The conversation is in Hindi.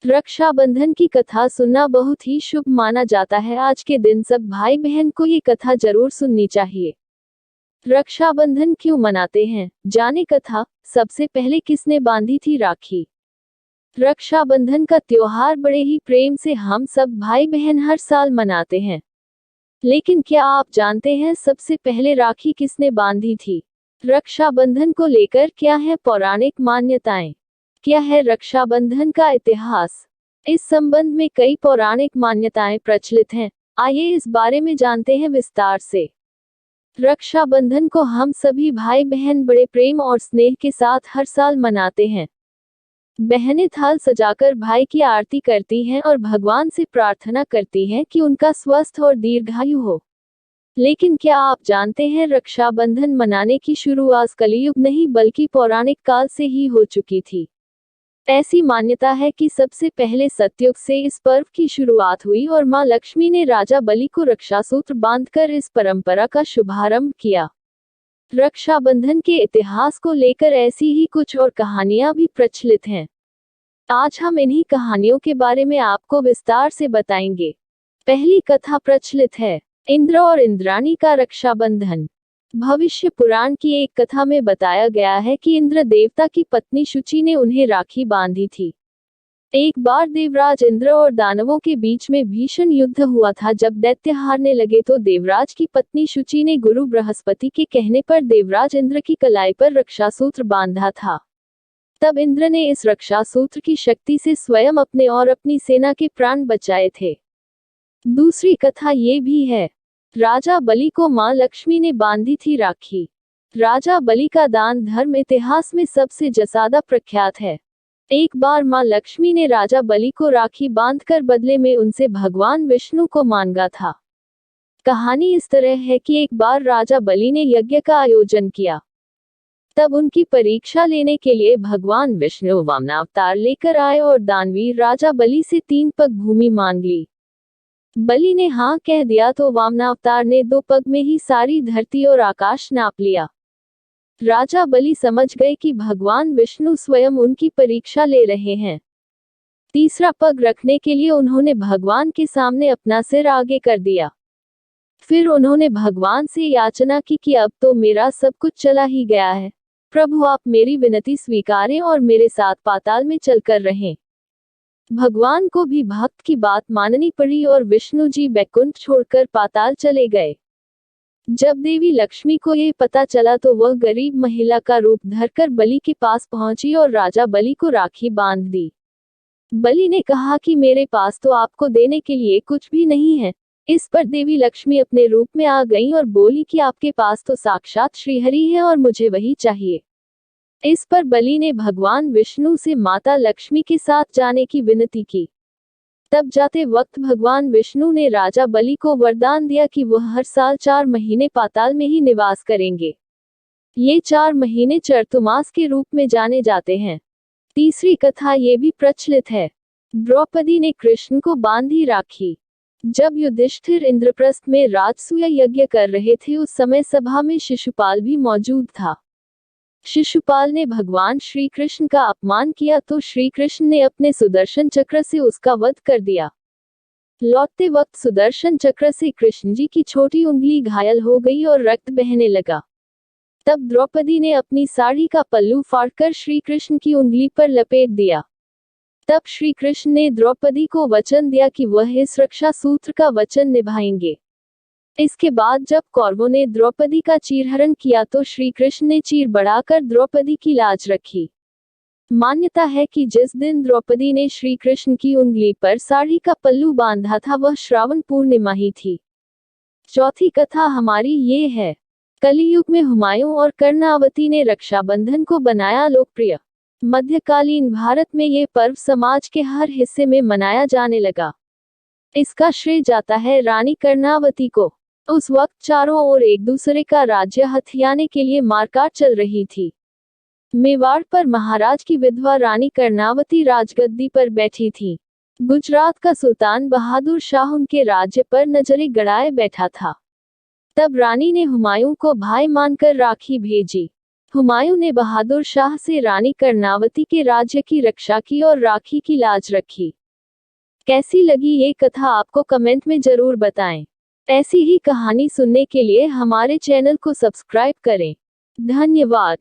रक्षाबंधन की कथा सुनना बहुत ही शुभ माना जाता है। आज के दिन सब भाई बहन को ये कथा जरूर सुननी चाहिए। रक्षाबंधन क्यों मनाते हैं, जाने कथा। सबसे पहले किसने बांधी थी राखी। रक्षाबंधन का त्योहार बड़े ही प्रेम से हम सब भाई बहन हर साल मनाते हैं। लेकिन क्या आप जानते हैं सबसे पहले राखी किसने बांधी थी। रक्षाबंधन को लेकर क्या है पौराणिक मान्यताएं, क्या है रक्षाबंधन का इतिहास। इस संबंध में कई पौराणिक मान्यताएं प्रचलित हैं। आइए इस बारे में जानते हैं विस्तार से। रक्षाबंधन को हम सभी भाई बहन बड़े प्रेम और स्नेह के साथ हर साल मनाते हैं। बहनें थाल सजाकर भाई की आरती करती हैं और भगवान से प्रार्थना करती हैं कि उनका स्वस्थ और दीर्घायु हो। लेकिन क्या आप जानते हैं रक्षाबंधन मनाने की शुरुआत कलियुग नहीं बल्कि पौराणिक काल से ही हो चुकी थी। ऐसी मान्यता है कि सबसे पहले सतयुग से इस पर्व की शुरुआत हुई और मां लक्ष्मी ने राजा बलि को रक्षासूत्र बांधकर इस परंपरा का शुभारंभ किया। रक्षाबंधन के इतिहास को लेकर ऐसी ही कुछ और कहानियां भी प्रचलित हैं। आज हम इन्हीं कहानियों के बारे में आपको विस्तार से बताएंगे। पहली कथा प्रचलित है, इंद्र और इंद्राणी का रक्षाबंधन। भविष्य पुराण की एक कथा में बताया गया है कि इंद्र देवता की पत्नी शुचि ने उन्हें राखी बांधी थी। एक बार देवराज इंद्र और दानवों के बीच में भीषण युद्ध हुआ था। जब दैत्य हारने लगे तो देवराज की पत्नी शुचि ने गुरु बृहस्पति के कहने पर देवराज इंद्र की कलाई पर रक्षासूत्र बांधा था। तब इंद्र ने इस रक्षासूत्र की शक्ति से स्वयं अपने और अपनी सेना के प्राण बचाए थे। दूसरी कथा ये भी है, राजा बलि को मां लक्ष्मी ने बांधी थी राखी। राजा बलि का दान धर्म इतिहास में सबसे ज्यादा प्रख्यात है। एक बार मां लक्ष्मी ने राजा बलि को राखी बांधकर बदले में उनसे भगवान विष्णु को मांगा था। कहानी इस तरह है कि एक बार राजा बलि ने यज्ञ का आयोजन किया। तब उनकी परीक्षा लेने के लिए भगवान विष्णु वामनावतार लेकर आए और दानवीर राजा बलि से 3 पग भूमि मांग ली। बलि ने हाँ कह दिया तो वामनावतार ने 2 पग में ही सारी धरती और आकाश नाप लिया। राजा बलि समझ गए कि भगवान विष्णु स्वयं उनकी परीक्षा ले रहे हैं। तीसरा पग रखने के लिए उन्होंने भगवान के सामने अपना सिर आगे कर दिया। फिर उन्होंने भगवान से याचना की कि अब तो मेरा सब कुछ चला ही गया है, प्रभु आप मेरी विनती स्वीकारें और मेरे साथ पाताल में चलकर रहें। भगवान को भी भक्त की बात माननी पड़ी और विष्णु जी बैकुंठ छोड़कर पाताल चले गए। जब देवी लक्ष्मी को ये पता चला तो वह गरीब महिला का रूप धरकर बलि के पास पहुंची और राजा बलि को राखी बांध दी। बलि ने कहा कि मेरे पास तो आपको देने के लिए कुछ भी नहीं है। इस पर देवी लक्ष्मी अपने रूप में आ गईं और बोली कि आपके पास तो साक्षात श्रीहरि है और मुझे वही चाहिए। इस पर बलि ने भगवान विष्णु से माता लक्ष्मी के साथ जाने की विनती की। तब जाते वक्त भगवान विष्णु ने राजा बलि को वरदान दिया कि वह हर साल 4 महीने पाताल में ही निवास करेंगे। ये 4 महीने चर्तुमास के रूप में जाने जाते हैं। तीसरी कथा ये भी प्रचलित है, द्रौपदी ने कृष्ण को बांधी राखी। जब युधिष्ठिर इंद्रप्रस्थ में राजसूय यज्ञ कर रहे थे उस समय सभा में शिशुपाल भी मौजूद था। शिशुपाल ने भगवान श्री कृष्ण का अपमान किया तो श्री कृष्ण ने अपने सुदर्शन चक्र से उसका वध कर दिया। लौटते वक्त सुदर्शन चक्र से कृष्ण जी की छोटी उंगली घायल हो गई और रक्त बहने लगा। तब द्रौपदी ने अपनी साड़ी का पल्लू फाड़कर श्री कृष्ण की उंगली पर लपेट दिया। तब श्री कृष्ण ने द्रौपदी को वचन दिया कि वह इस रक्षा सूत्र का वचन निभाएंगे। इसके बाद जब कौरवों ने द्रौपदी का चीरहरण किया तो श्री कृष्ण ने चीर बढ़ाकर द्रौपदी की लाज रखी। मान्यता है कि जिस दिन द्रौपदी ने श्री कृष्ण की उंगली पर साड़ी का पल्लू बांधा था वह श्रावण पूर्णिमा ही थी। चौथी कथा हमारी ये है, कलियुग में हुमायूं और कर्णावती ने रक्षाबंधन को बनाया लोकप्रिय। मध्यकालीन भारत में ये पर्व समाज के हर हिस्से में मनाया जाने लगा। इसका श्रेय जाता है रानी कर्णावती को। उस वक्त चारों ओर एक दूसरे का राज्य हथियाने के लिए मारकाट चल रही थी। मेवाड़ पर महाराज की विधवा रानी कर्णावती राजगद्दी पर बैठी थी। गुजरात का सुल्तान बहादुर शाह उनके राज्य पर नजरें गड़ाए बैठा था। तब रानी ने हुमायूं को भाई मानकर राखी भेजी। हुमायूं ने बहादुर शाह से रानी कर्णावती के राज्य की रक्षा की और राखी की लाज रखी। कैसी लगी ये कथा आपको कमेंट में जरूर बताएं। ऐसी ही कहानी सुनने के लिए हमारे चैनल को सब्सक्राइब करें। धन्यवाद।